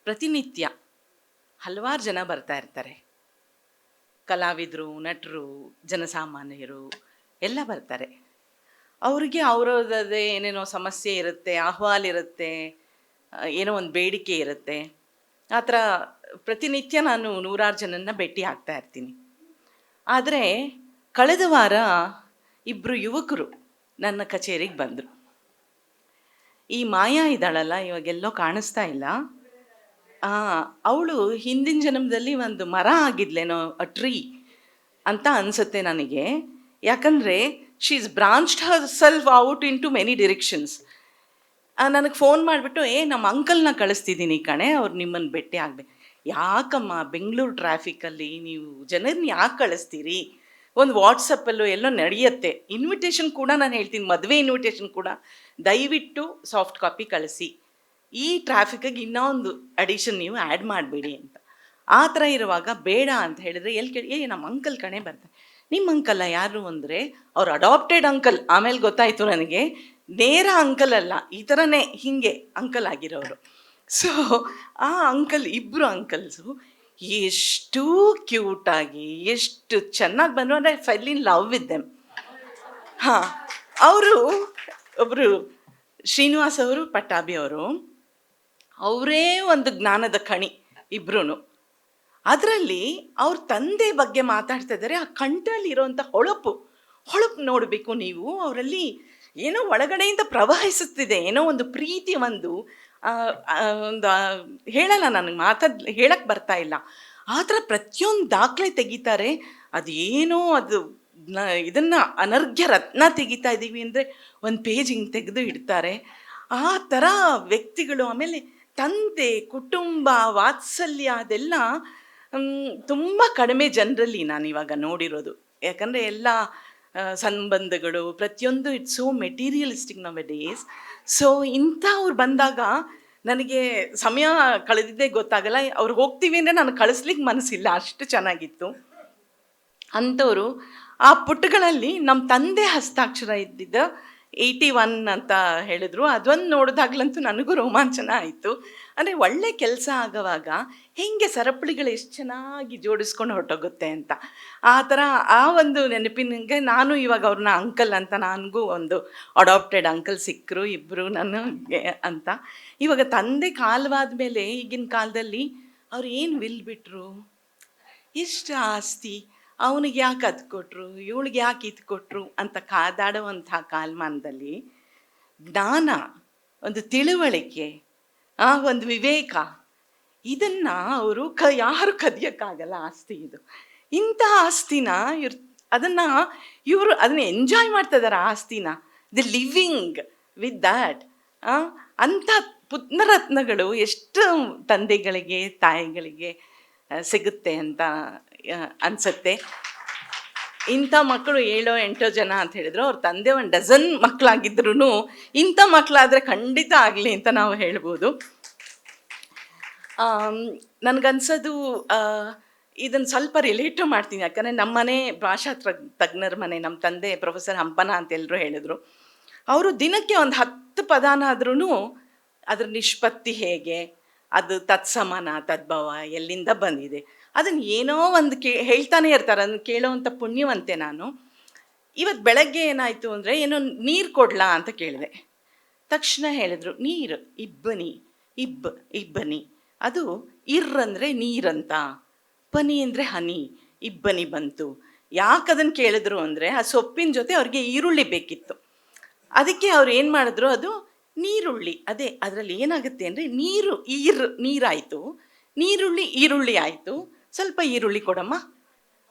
ಪ್ರತಿನಿತ್ಯ ಹಲವಾರು ಜನ ಬರ್ತಾ ಇರ್ತಾರೆ. ಕಲಾವಿದರು, ನಟರು, ಜನಸಾಮಾನ್ಯರು ಎಲ್ಲ ಬರ್ತಾರೆ. ಅವ್ರಿಗೆ ಅವರದ್ದೇ ಏನೇನೋ ಸಮಸ್ಯೆ ಇರುತ್ತೆ, ಅಹವಾಲಿರುತ್ತೆ, ಏನೋ ಒಂದು ಬೇಡಿಕೆ ಇರುತ್ತೆ. ಆ ಥರ ಪ್ರತಿನಿತ್ಯ ನಾನು ನೂರಾರು ಜನನ್ನ ಭೇಟಿ ಆಗ್ತಾ ಇರ್ತೀನಿ. ಆದರೆ ಕಳೆದ ವಾರ ಇಬ್ಬರು ಯುವಕರು ನನ್ನ ಕಚೇರಿಗೆ ಬಂದರು. ಈ ಮಾಯಾ ಇದ್ದಾಳಲ್ಲ, ಇವಾಗೆಲ್ಲೋ ಕಾಣಿಸ್ತಾ ಇಲ್ಲ, ಅವಳು ಹಿಂದಿನ ಜನ್ಮದಲ್ಲಿ ಒಂದು ಮರ ಆಗಿದ್ಲೇನೋ, ಟ್ರೀ ಅಂತ ಅನಿಸುತ್ತೆ ನನಗೆ. ಯಾಕಂದರೆ she is branched herself out into many directions. ನನಗೆ ಫೋನ್ ಮಾಡಿಬಿಟ್ಟು, ನಮ್ಮ ಅಂಕಲ್ನ ಕಳಿಸ್ತಿದ್ದೀನಿ ಕಣೆ, ಅವ್ರು ನಿಮ್ಮನ್ನು ಭೇಟಿ ಆಗಬೇಕು. ಯಾಕಮ್ಮ, ಬೆಂಗಳೂರು ಟ್ರಾಫಿಕಲ್ಲಿ ನೀವು ಜನರನ್ನ ಯಾಕೆ ಕಳಿಸ್ತೀರಿ? ಒಂದು ವಾಟ್ಸಪ್ಪಲ್ಲೂ ಎಲ್ಲೋ ನಡೆಯುತ್ತೆ. ಇನ್ವಿಟೇಷನ್ ಕೂಡ ನಾನು ಹೇಳ್ತೀನಿ, ಮದುವೆ ಇನ್ವಿಟೇಷನ್ ಕೂಡ ದಯವಿಟ್ಟು ಸಾಫ್ಟ್ ಕಾಪಿ ಕಳಿಸಿ. ಈ ಟ್ರಾಫಿಕಿಗೆ ಇನ್ನೊಂದು ಅಡಿಷನ್ ನೀವು ಆ್ಯಡ್ ಮಾಡಬೇಡಿ ಅಂತ. ಆ ಥರ ಇರುವಾಗ ಬೇಡ ಅಂತ ಹೇಳಿದ್ರೆ ಎಲ್ಲಿ ಕೇಳಿ, ನಮ್ಮ ಅಂಕಲ್ ಕಣೆ ಬರ್ತಾರೆ. ನಿಮ್ಮ ಅಂಕಲ್ಲ ಯಾರು ಅಂದರೆ ಅವ್ರು ಅಡಾಪ್ಟೆಡ್ ಅಂಕಲ್. ಆಮೇಲೆ ಗೊತ್ತಾಯಿತು ನನಗೆ, ನೇರ ಅಂಕಲ್ ಅಲ್ಲ, ಈ ಥರನೇ ಹೀಗೆ ಅಂಕಲ್ ಆಗಿರೋರು. ಸೊ ಆ ಅಂಕಲ್, ಇಬ್ಬರು ಅಂಕಲ್ಸು ಎಷ್ಟು ಕ್ಯೂಟಾಗಿ ಎಷ್ಟು ಚೆನ್ನಾಗಿ ಬಂದರು ಅಂದರೆ fell in love with them. ಅವರು ಒಬ್ಬರು ಶ್ರೀನಿವಾಸ್ ಅವರು, ಪಟ್ಟಾಭಿ ಅವರು, ಅವರೇ ಒಂದು ಜ್ಞಾನದ ಖಣಿ ಇಬ್ಬರೂ. ಅದರಲ್ಲಿ ಅವ್ರ ತಂದೆ ಬಗ್ಗೆ ಮಾತಾಡ್ತಾ ಇದ್ದಾರೆ. ಆ ಕಂಠಲ್ಲಿ ಇರೋವಂಥ ಹೊಳಪು ನೋಡಬೇಕು ನೀವು. ಅವರಲ್ಲಿ ಏನೋ ಒಳಗಡೆಯಿಂದ ಪ್ರವಹಿಸುತ್ತಿದೆ, ಏನೋ ಒಂದು ಪ್ರೀತಿ, ಒಂದು ಹೇಳಲ್ಲ, ನನಗೆ ಹೇಳಕ್ಕೆ ಬರ್ತಾ ಇಲ್ಲ. ಆ ಥರ ಪ್ರತಿಯೊಂದು ದಾಖಲೆ ತೆಗಿತಾರೆ. ಅದೇನೋ ಅದು ಇದನ್ನು ಅನರ್ಘ್ಯ ರತ್ನ ತೆಗಿತಾ ಇದ್ದೀವಿ ಅಂದರೆ ಒಂದು ಪೇಜ್ ಹಿಂಗೆ ತೆಗೆದು ಇಡ್ತಾರೆ. ಆ ಥರ ವ್ಯಕ್ತಿಗಳು. ಆಮೇಲೆ ತಂದೆ, ಕುಟುಂಬ, ವಾತ್ಸಲ್ಯ, ಅದೆಲ್ಲ ತುಂಬ ಕಡಿಮೆ ಜನರಲ್ಲಿ ನಾನಿವಾಗ ನೋಡಿರೋದು. ಯಾಕಂದರೆ ಎಲ್ಲ ಸಂಬಂಧಗಳು ಪ್ರತಿಯೊಂದು it's so materialistic nowadays. So ಇಂಥವ್ರು ಬಂದಾಗ ನನಗೆ ಸಮಯ ಕಳೆದಿದ್ದೇ ಗೊತ್ತಾಗಲ್ಲ. ಅವ್ರು ಹೋಗ್ತೀವಿ ಅಂದರೆ ನಾನು ಕಳಿಸ್ಲಿಕ್ಕೆ ಮನಸ್ಸಿಲ್ಲ, ಅಷ್ಟು ಚೆನ್ನಾಗಿತ್ತು. ಅಂಥವರು ಆ ಪುಟಗಳಲ್ಲಿ ನಮ್ಮ ತಂದೆ ಹಸ್ತಾಕ್ಷರ ಇದ್ದಿದ್ದ 81 ಅಂತ ಹೇಳಿದ್ರು. ಅದೊಂದು ನೋಡಿದಾಗ್ಲಂತೂ ನನಗೂ ರೋಮಾಂಚನ ಆಯಿತು. ಅಂದರೆ ಒಳ್ಳೆ ಕೆಲಸ ಆಗೋವಾಗ ಹೇಗೆ ಸರಪಳಿಗಳು ಎಷ್ಟು ಚೆನ್ನಾಗಿ ಜೋಡಿಸ್ಕೊಂಡು ಹೊರಟೋಗುತ್ತೆ ಅಂತ. ಆ ಥರ ಆ ಒಂದು ನೆನಪಿನಂಗೆ ನಾನು ಇವಾಗ ಅವ್ರನ್ನ ಅಂಕಲ್ ಅಂತ, ನನಗೂ ಒಂದು ಅಡಾಪ್ಟೆಡ್ ಅಂಕಲ್ ಸಿಕ್ಕರು ಇಬ್ಬರು ನನಗೆ ಅಂತ. ಇವಾಗ ತಂದೆ ಕಾಲವಾದ ಮೇಲೆ ಈಗಿನ ಕಾಲದಲ್ಲಿ ಅವ್ರು ಏನು ವಿಲ್ ಬಿಟ್ಟರು, ಎಷ್ಟು ಆಸ್ತಿ, ಅವನಿಗೆ ಯಾಕೆ ಅದು ಕೊಟ್ಟರು, ಇವಳಿಗೆ ಯಾಕೆ ಇದು ಕೊಟ್ಟರು ಅಂತ ಕಾದಾಡುವಂಥ ಕಾಲಮಾನದಲ್ಲಿ ಜ್ಞಾನ, ಒಂದು ತಿಳುವಳಿಕೆ, ಒಂದು ವಿವೇಕ, ಇದನ್ನು ಅವರು ಯಾರು ಕದಿಯೋಕ್ಕಾಗಲ್ಲ. ಆಸ್ತಿ ಇದು. ಇಂಥ ಆಸ್ತಿನ ಇವರು ಅದನ್ನು ಎಂಜಾಯ್ ಮಾಡ್ತಾ ಇದ್ದಾರೆ. ಆಸ್ತಿನ ದಿ ಲಿವಿಂಗ್ ವಿತ್ ದ್ಯಾಟ್. ಅಂಥ ಪುತ್ರರತ್ನಗಳು ಎಷ್ಟು ತಂದೆಗಳಿಗೆ, ತಾಯಿಗಳಿಗೆ ಸಿಗುತ್ತೆ ಅಂತ ಅನಿಸುತ್ತೆ. ಇಂಥ ಮಕ್ಕಳು 7-8 ಜನ ಅಂತ ಹೇಳಿದ್ರು. ಅವ್ರ ತಂದೆ 1 ಡಜನ್ ಮಕ್ಕಳಾಗಿದ್ರು ಇಂಥ ಮಕ್ಕಳಾದರೆ ಖಂಡಿತ ಆಗಲಿ ಅಂತ ನಾವು ಹೇಳ್ಬೋದು. ನನಗನ್ಸೋದು ಇದನ್ನು ಸ್ವಲ್ಪ ರಿಲೇಟು ಮಾಡ್ತೀನಿ. ಯಾಕಂದರೆ ನಮ್ಮ ಮನೆ ಭಾಷಾ ತಜ್ಞರ ಮನೆ. ನಮ್ಮ ತಂದೆ ಪ್ರೊಫೆಸರ್ ಹಂಪನ ಅಂತ ಎಲ್ಲರೂ ಹೇಳಿದ್ರು. ಅವರು ದಿನಕ್ಕೆ ಒಂದು 10 ಪದಾನಾದ್ರೂ ಅದ್ರ ನಿಷ್ಪತ್ತಿ ಹೇಗೆ, ಅದು ತತ್ಸಮಾನ, ತದ್ಭವ, ಎಲ್ಲಿಂದ ಬಂದಿದೆ, ಅದನ್ನು ಏನೋ ಒಂದು ಹೇಳ್ತಾನೆ ಇರ್ತಾರೆ. ಅದನ್ನು ಕೇಳೋವಂಥ ಪುಣ್ಯವಂತೆ ನಾನು. ಇವತ್ತು ಬೆಳಗ್ಗೆ ಏನಾಯಿತು ಅಂದರೆ, ಏನೋ ನೀರು ಕೊಡ್ಲಾ ಅಂತ ಕೇಳಿದೆ. ತಕ್ಷಣ ಹೇಳಿದ್ರು, ನೀರು ಇಬ್ಬನಿ, ಇಬ್ಬನಿ. ಅದು ಅಂದರೆ ನೀರಂತ, ಪನಿ ಅಂದರೆ ಹನಿ, ಇಬ್ಬನಿ ಬಂತು. ಯಾಕೆ ಅದನ್ನು ಕೇಳಿದ್ರು ಅಂದರೆ, ಆ ಸೊಪ್ಪಿನ ಜೊತೆ ಅವ್ರಿಗೆ ಈರುಳ್ಳಿ ಬೇಕಿತ್ತು. ಅದಕ್ಕೆ ಅವ್ರು ಏನು ಮಾಡಿದ್ರು, ಅದು ನೀರುಳ್ಳಿ. ಅದೇ ಅದರಲ್ಲಿ ಏನಾಗುತ್ತೆ ಅಂದರೆ, ನೀರಾಯಿತು, ಈರುಳ್ಳಿ ಆಯಿತು, ಸ್ವಲ್ಪ ಈರುಳ್ಳಿ ಕೊಡಮ್ಮ.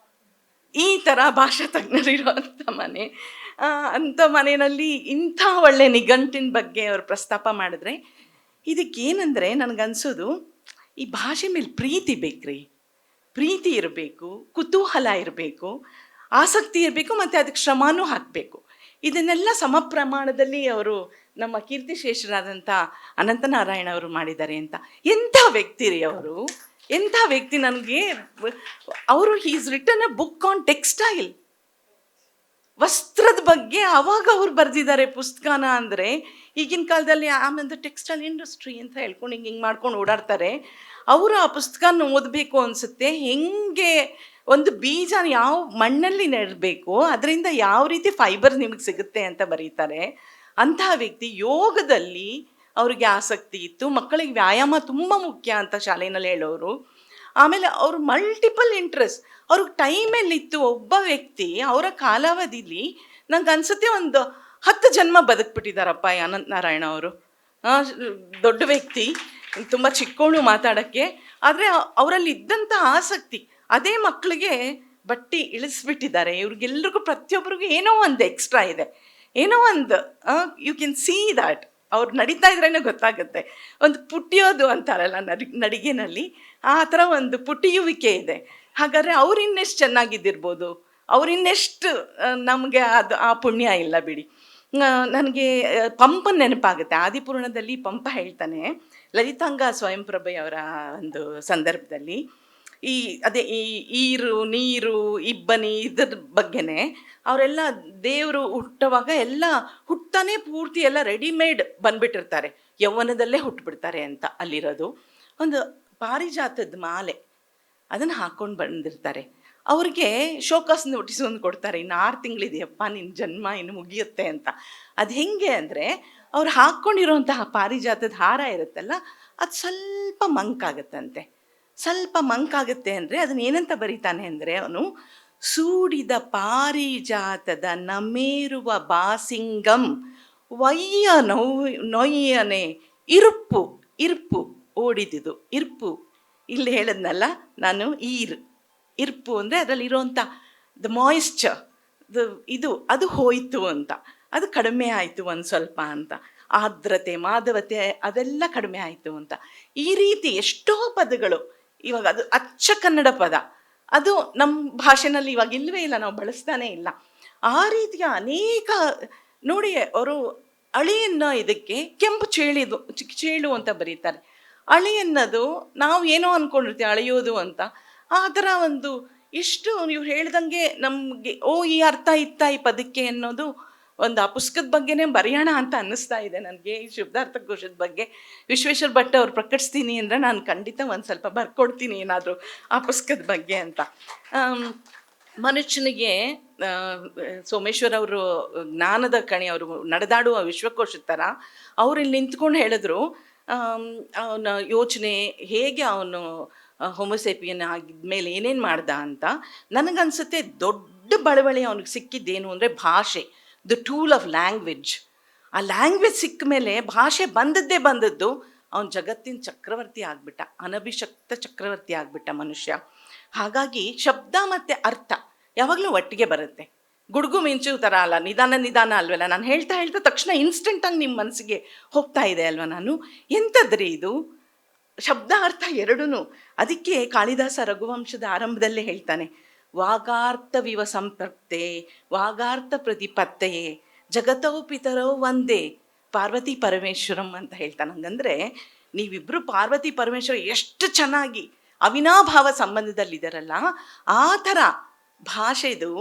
ಈ ಥರ ಭಾಷಾ ತಜ್ಞರಿರೋಂಥ ಮನೆ. ಅಂಥ ಮನೆಯಲ್ಲಿ ಇಂಥ ಒಳ್ಳೆ ನಿಘಂಟಿನ ಬಗ್ಗೆ ಅವರು ಪ್ರಸ್ತಾಪ ಮಾಡಿದ್ರೆ, ಇದಕ್ಕೇನೆಂದರೆ ನನಗನ್ಸೋದು, ಈ ಭಾಷೆ ಮೇಲೆ ಪ್ರೀತಿ ಬೇಕ್ರಿ. ಪ್ರೀತಿ ಇರಬೇಕು, ಕುತೂಹಲ ಇರಬೇಕು, ಆಸಕ್ತಿ ಇರಬೇಕು, ಮತ್ತು ಅದಕ್ಕೆ ಶ್ರಮನೂ ಹಾಕಬೇಕು. ಇದನ್ನೆಲ್ಲ ಸಮ ಪ್ರಮಾಣದಲ್ಲಿ ಅವರು ನಮ್ಮ ಕೀರ್ತಿಶೇಷರಾದಂಥ ಅನಂತನಾರಾಯಣ ಅವರು ಮಾಡಿದ್ದಾರೆ ಅಂತ. ಎಂಥ ವ್ಯಕ್ತಿ ರೀ ಅವರು, ಎಂಥ ವ್ಯಕ್ತಿ. ನನಗೆ ಅವರು he's written a book on textile. ವಸ್ತ್ರದ ಬಗ್ಗೆ ಅವಾಗ ಅವ್ರು ಬರೆದಿದ್ದಾರೆ ಪುಸ್ತಕನ. ಅಂದರೆ ಈಗಿನ ಕಾಲದಲ್ಲಿ ಆಮೇಲೆ ಟೆಕ್ಸ್ಟೈಲ್ ಇಂಡಸ್ಟ್ರಿ ಅಂತ ಹೇಳ್ಕೊಂಡು ಹಿಂಗೆ ಮಾಡ್ಕೊಂಡು ಓಡಾಡ್ತಾರೆ. ಅವರು ಆ ಪುಸ್ತಕನ ಓದಬೇಕು ಅನಿಸುತ್ತೆ. ಹೆಂಗೆ ಒಂದು ಬೀಜ ಯಾವ ಮಣ್ಣಲ್ಲಿ ನೆಡಬೇಕು, ಅದರಿಂದ ಯಾವ ರೀತಿ ಫೈಬರ್ ನಿಮಗೆ ಸಿಗುತ್ತೆ ಅಂತ ಬರೀತಾರೆ. ಅಂತಹ ವ್ಯಕ್ತಿ ಯೋಗದಲ್ಲಿ ಅವ್ರಿಗೆ ಆಸಕ್ತಿ ಇತ್ತು. ಮಕ್ಕಳಿಗೆ ವ್ಯಾಯಾಮ ತುಂಬ ಮುಖ್ಯ ಅಂತ ಶಾಲೆಯಲ್ಲಿ ಹೇಳೋರು. ಆಮೇಲೆ ಅವರು ಮಲ್ಟಿಪಲ್ ಇಂಟ್ರೆಸ್ಟ್, ಅವ್ರಿಗೆ ಟೈಮಲ್ಲಿತ್ತು. ಒಬ್ಬ ವ್ಯಕ್ತಿ ಅವರ ಕಾಲಾವಧಿಲಿ ನಂಗೆ ಅನ್ಸುತ್ತೆ ಒಂದು 10 ಜನ್ಮ ಬದುಕ್ಬಿಟ್ಟಿದ್ದಾರಪ್ಪ ಈ ಅನಂತ್ ನಾರಾಯಣ ಅವರು. ದೊಡ್ಡ ವ್ಯಕ್ತಿ, ತುಂಬ ಚಿಕ್ಕವಳು ಮಾತಾಡೋಕ್ಕೆ. ಆದರೆ ಅವರಲ್ಲಿ ಇದ್ದಂಥ ಆಸಕ್ತಿ ಅದೇ ಮಕ್ಕಳಿಗೆ ಬಟ್ಟಿ ಇಳಿಸ್ಬಿಟ್ಟಿದ್ದಾರೆ. ಇವ್ರಿಗೆಲ್ರಿಗೂ ಪ್ರತಿಯೊಬ್ಬರಿಗೂ ಏನೋ ಒಂದು ಎಕ್ಸ್ಟ್ರಾ ಇದೆ, ಏನೋ ಒಂದು ಯು ಕ್ಯಾನ್ ಸಿ ದ್ಯಾಟ್. ಅವ್ರು ನಡೀತಾ ಇದ್ರೇ ಗೊತ್ತಾಗುತ್ತೆ. ಒಂದು ಪುಟ್ಟಿಯೋದು ಅಂತಾರಲ್ಲ ನಡಿಗೆನಲ್ಲಿ, ಆ ಥರ ಒಂದು ಪುಟಿಯುವಿಕೆ ಇದೆ. ಹಾಗಾದರೆ ಅವ್ರು ಇನ್ನೆಷ್ಟು ಚೆನ್ನಾಗಿದ್ದಿರ್ಬೋದು, ಅವ್ರಿನ್ನೆಷ್ಟು ನಮಗೆ ಅದು ಆ ಪುಣ್ಯ ಇಲ್ಲ ಬಿಡಿ. ನನಗೆ ಪಂಪನ ನೆನಪಾಗುತ್ತೆ. ಆದಿಪುರಾಣದಲ್ಲಿ ಪಂಪ ಹೇಳ್ತಾನೆ, ಲಲಿತಾಂಗ ಸ್ವಯಂಪ್ರಭೆಯವರ ಒಂದು ಸಂದರ್ಭದಲ್ಲಿ ಅದೇ ಈರು ನೀರು ಇಬ್ಬನಿ ಇದ್ರ ಬಗ್ಗೆನೇ ಅವರೆಲ್ಲ ದೇವರು ಹುಟ್ಟುವಾಗ ಎಲ್ಲ ಹುಟ್ಟಾನೇ ಪೂರ್ತಿ ಎಲ್ಲ ರೆಡಿಮೇಡ್ ಬಂದ್ಬಿಟ್ಟಿರ್ತಾರೆ, ಯೌವನದಲ್ಲೇ ಹುಟ್ಟುಬಿಡ್ತಾರೆ ಅಂತ. ಅಲ್ಲಿರೋದು ಒಂದು ಪಾರಿಜಾತದ ಮಾಲೆ, ಅದನ್ನು ಹಾಕ್ಕೊಂಡು ಬಂದಿರ್ತಾರೆ. ಅವ್ರಿಗೆ ಶೋಕಾಸ್ ನೋಟಿಸ್ ಒಂದು ಕೊಡ್ತಾರೆ, ಇನ್ನು 6 ತಿಂಗಳಿದೆಯಪ್ಪ ನಿನ್ನ ಜನ್ಮ ಇನ್ನು ಮುಗಿಯುತ್ತೆ ಅಂತ. ಅದು ಹೆಂಗೆ ಅಂದರೆ ಅವ್ರು ಹಾಕ್ಕೊಂಡಿರೋಂತಹ ಪಾರಿಜಾತದ ಹಾರ ಇರುತ್ತಲ್ಲ, ಅದು ಸ್ವಲ್ಪ ಮಂಕಾಗತ್ತಂತೆ. ಸ್ವಲ್ಪ ಮಂಕಾಗುತ್ತೆ ಅಂದರೆ ಅದನ್ನ ಏನಂತ ಬರೀತಾನೆ ಅಂದರೆ ಅವನು, ಸೂಡಿದ ಪಾರಿಜಾತದ ನಮೇರುವ ಬಾಸಿಂಗಂ ವಯ್ಯ ನೊಯ್ಯನೆ ಇರುಪ್ಪು ಇರ್ಪು ಓಡಿದುದು. ಇರ್ಪು ಇಲ್ಲಿ ಹೇಳಿದ್ನಲ್ಲ ನಾನು, ಇರ್ಪು ಅಂದರೆ ಅದರಲ್ಲಿರೋಂಥ ದ ಮಾಯಿಶ್ಚರ್, ಅದು ಹೋಯಿತು ಅಂತ, ಅದು ಕಡಿಮೆ ಆಯಿತು ಒಂದು ಸ್ವಲ್ಪ ಅಂತ. ಆರ್ದ್ರತೆ ಮಾಧವತೆ ಅದೆಲ್ಲ ಕಡಿಮೆ ಆಯಿತು ಅಂತ. ಈ ರೀತಿ ಎಷ್ಟೋ ಪದಗಳು ಇವಾಗ, ಅದು ಅಚ್ಚ ಕನ್ನಡ ಪದ, ಅದು ನಮ್ಮ ಭಾಷೆನಲ್ಲಿ ಇವಾಗ ಇಲ್ಲವೇ ಇಲ್ಲ, ನಾವು ಬಳಸ್ತಾನೇ ಇಲ್ಲ. ಆ ರೀತಿಯ ಅನೇಕ ನೋಡಿ, ಅವರು ಅಳಿಯನ್ನ ಇದಕ್ಕೆ ಕೆಂಪು ಚೇಳು ಅಂತ ಬರೀತಾರೆ. ಅಳಿ ಅನ್ನೋದು ನಾವು ಏನೋ ಅಂದ್ಕೊಂಡಿರ್ತೀವಿ ಅಳೆಯೋದು ಅಂತ. ಆ ಥರ ಒಂದು ಇಷ್ಟು ನೀವು ಹೇಳ್ದಂಗೆ ನಮಗೆ ಈ ಅರ್ಥ ಇತ್ತ ಈ ಪದಕ್ಕೆ ಅನ್ನೋದು ಒಂದು ಆ ಪುಸ್ತಕದ ಬಗ್ಗೆನೇ ಬರೆಯೋಣ ಅಂತ ಅನ್ನಿಸ್ತಾ ಇದೆ ನನಗೆ. ಈ ಶಬ್ದಾರ್ಥಕೋಶದ ಬಗ್ಗೆ ವಿಶ್ವೇಶ್ವರ ಭಟ್ ಅವ್ರು ಪ್ರಕಟಿಸ್ತೀನಿ ಅಂದರೆ ನಾನು ಖಂಡಿತ ಒಂದು ಸ್ವಲ್ಪ ಬರ್ಕೊಡ್ತೀನಿ ಏನಾದರೂ ಆ ಪುಸ್ತಕದ ಬಗ್ಗೆ ಅಂತ. ಮನುಷ್ಯನಿಗೆ ಸೋಮೇಶ್ವರ್ ಅವರು ಜ್ಞಾನದ ಕಣಿ, ಅವರು ನಡೆದಾಡುವ ವಿಶ್ವಕೋಶದ ಥರ ಅವ್ರು ಇಲ್ಲಿ ನಿಂತ್ಕೊಂಡು ಹೇಳಿದ್ರು ಅವನ ಯೋಚನೆ ಹೇಗೆ, ಅವನು ಹೋಮೋಸೇಪಿಯನ್ ಆಗಿದ್ಮೇಲೆ ಏನೇನು ಮಾಡ್ದ ಅಂತ. ನನಗನ್ಸುತ್ತೆ ದೊಡ್ಡ ಬಳವಳಿ ಅವನಿಗೆ ಸಿಕ್ಕಿದ್ದೇನು ಅಂದರೆ ಭಾಷೆ, ದ ಟೂಲ್ ಆಫ್ ಲ್ಯಾಂಗ್ವೇಜ್. ಆ ಲ್ಯಾಂಗ್ವೇಜ್ ಸಿಕ್ಕ ಮೇಲೆ ಭಾಷೆ ಬಂದದ್ದು ಅವನ ಜಗತ್ತಿನ ಚಕ್ರವರ್ತಿ ಆಗಿಬಿಟ್ಟ, ಅನಭಿಷಕ್ತ ಚಕ್ರವರ್ತಿ ಆಗಿಬಿಟ್ಟ ಮನುಷ್ಯ. ಹಾಗಾಗಿ ಶಬ್ದ ಮತ್ತು ಅರ್ಥ ಯಾವಾಗಲೂ ಒಟ್ಟಿಗೆ ಬರುತ್ತೆ. ಗುಡುಗು ಮಿಂಚು ಥರ ಅಲ್ಲ, ನಿಧಾನ ಅಲ್ವಲ್ಲ. ನಾನು ಹೇಳ್ತಾ ತಕ್ಷಣ ಇನ್ಸ್ಟೆಂಟಾಗಿ ನಿಮ್ಮ ಮನಸ್ಸಿಗೆ ಹೋಗ್ತಾ ಇದೆ ಅಲ್ವ. ನಾನು ಎಂಥದ್ರಿ ಇದು ಶಬ್ದ ಅರ್ಥ ಎರಡೂ. ಅದಕ್ಕೆ ಕಾಳಿದಾಸ ರಘುವಂಶದ ಆರಂಭದಲ್ಲೇ ಹೇಳ್ತಾನೆ, ವಾಗಾರ್ಥವಿವ ಸಂಪೃಕ್ತೆ ವಾಗಾರ್ಥ ಪ್ರತಿಪತ್ತೆಯೇ ಜಗತೌ ಪಿತರೌ ಒಂದೇ ಪಾರ್ವತಿ ಪರಮೇಶ್ವರಂ ಅಂತ ಹೇಳ್ತಾನೆ. ಹಂಗಂದರೆ ನೀವಿಬ್ಬರು ಪಾರ್ವತಿ ಪರಮೇಶ್ವರ ಎಷ್ಟು ಚೆನ್ನಾಗಿ ಅವಿನಾಭಾವ ಸಂಬಂಧದಲ್ಲಿದ್ದಾರಲ್ಲ, ಆ ಥರ ಭಾಷೆದು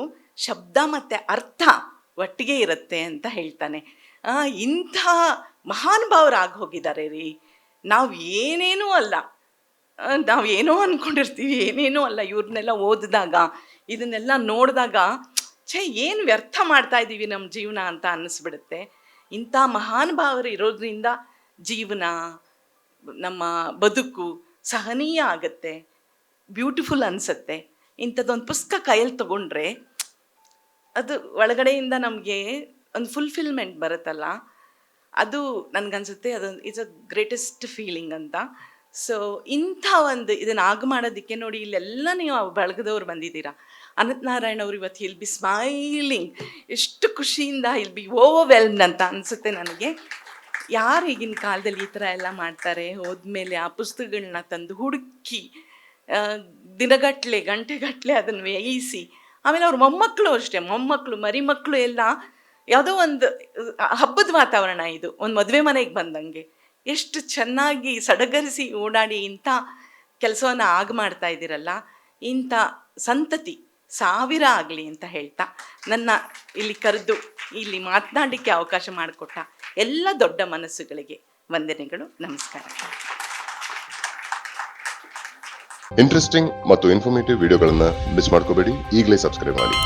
ಶಬ್ದ ಮತ್ತು ಅರ್ಥ ಒಟ್ಟಿಗೆ ಇರುತ್ತೆ ಅಂತ ಹೇಳ್ತಾನೆ. ಇಂಥ ಮಹಾನುಭಾವರಾಗಿ ಹೋಗಿದ್ದಾರೆ ರೀ. ನಾವು ಏನೇನೂ ಅಲ್ಲ, ನಾವು ಏನೋ ಅಂದ್ಕೊಂಡಿರ್ತೀವಿ, ಏನೇನೂ ಅಲ್ಲ. ಇವ್ರನ್ನೆಲ್ಲ ಓದಿದಾಗ ಇದನ್ನೆಲ್ಲ ನೋಡಿದಾಗ ಏನು ವ್ಯರ್ಥ ಮಾಡ್ತಾ ಇದ್ದೀವಿ ನಮ್ಮ ಜೀವನ ಅಂತ ಅನ್ನಿಸ್ಬಿಡುತ್ತೆ. ಇಂಥ ಮಹಾನುಭಾವರು ಇರೋದ್ರಿಂದ ಜೀವನ, ನಮ್ಮ ಬದುಕು ಸಹನೀಯ ಆಗುತ್ತೆ, ಬ್ಯೂಟಿಫುಲ್ ಅನಿಸುತ್ತೆ. ಇಂಥದ್ದೊಂದು ಪುಸ್ತಕ ಕೈಯಲ್ಲಿ ತೊಗೊಂಡ್ರೆ ಅದು ಒಳಗಡೆಯಿಂದ ನಮಗೆ ಒಂದು ಫುಲ್ಫಿಲ್ಮೆಂಟ್ ಬರುತ್ತಲ್ಲ, ಅದು ನನಗನ್ಸುತ್ತೆ ಅದೊಂದು ಇಟ್ಸ್ ಅ ಗ್ರೇಟೆಸ್ಟ್ ಫೀಲಿಂಗ್ ಅಂತ. ಸೊ ಇಂಥ ಒಂದು ಇದನ್ನು ಮಾಡೋದಕ್ಕೆ ನೋಡಿ, ಇಲ್ಲೆಲ್ಲ ನೀವು ಬಳಗದವ್ರು ಬಂದಿದ್ದೀರಾ. ಅನಂತ್ ನಾರಾಯಣ್ ಅವರು ಇವತ್ತು ವಿಲ್ ಬಿ ಸ್ಮೈಲಿಂಗ್, ಎಷ್ಟು ಖುಷಿಯಿಂದ ವಿಲ್ ಬಿ ಓವರ್ವೆಲ್ಮ್ಡ್ ಅಂತ ಅನಿಸುತ್ತೆ ನನಗೆ. ಯಾರು ಈಗಿನ ಕಾಲದಲ್ಲಿ ಈ ಥರ ಎಲ್ಲ ಮಾಡ್ತಾರೆ? ಹೋದ್ಮೇಲೆ ಆ ಪುಸ್ತಕಗಳನ್ನ ತಂದು ಹುಡುಕಿ ದಿನಗಟ್ಟಲೆ ಗಂಟೆಗಟ್ಟಲೆ ಅದನ್ನು ವ್ಯಯಿಸಿ, ಆಮೇಲೆ ಅವ್ರ ಮೊಮ್ಮಕ್ಕಳು ಅಷ್ಟೇ, ಮರಿಮಕ್ಕಳು ಎಲ್ಲ ಯಾವುದೋ ಒಂದು ಹಬ್ಬದ ವಾತಾವರಣ ಇದು, ಒಂದು ಮದುವೆ ಮನೆಗೆ ಬಂದಂಗೆ ಎಷ್ಟು ಚೆನ್ನಾಗಿ ಸಡಗರಿಸಿ ಓಡಾಡಿ ಇಂಥ ಕೆಲಸವನ್ನು ಮಾಡ್ತಾ ಇದ್ದೀರಲ್ಲ. ಇಂಥ ಸಂತತಿ 1000 ಆಗಲಿ ಅಂತ ಹೇಳ್ತಾ, ನನ್ನ ಇಲ್ಲಿ ಕರೆದು ಇಲ್ಲಿ ಮಾತನಾಡಲಿಕ್ಕೆ ಅವಕಾಶ ಮಾಡಿಕೊಟ್ಟ ಎಲ್ಲ ದೊಡ್ಡ ಮನಸ್ಸುಗಳಿಗೆ ವಂದನೆಗಳು, ನಮಸ್ಕಾರ. ಇಂಟ್ರೆಸ್ಟಿಂಗ್ ಮತ್ತು ಇನ್ಫಾರ್ಮೇಟಿವ್ ವಿಡಿಯೋಗಳನ್ನ ಮಿಸ್ ಮಾಡ್ಕೋಬೇಡಿ, ಈಗಲೇ ಸಬ್ಸ್ಕ್ರೈಬ್ ಮಾಡಿ.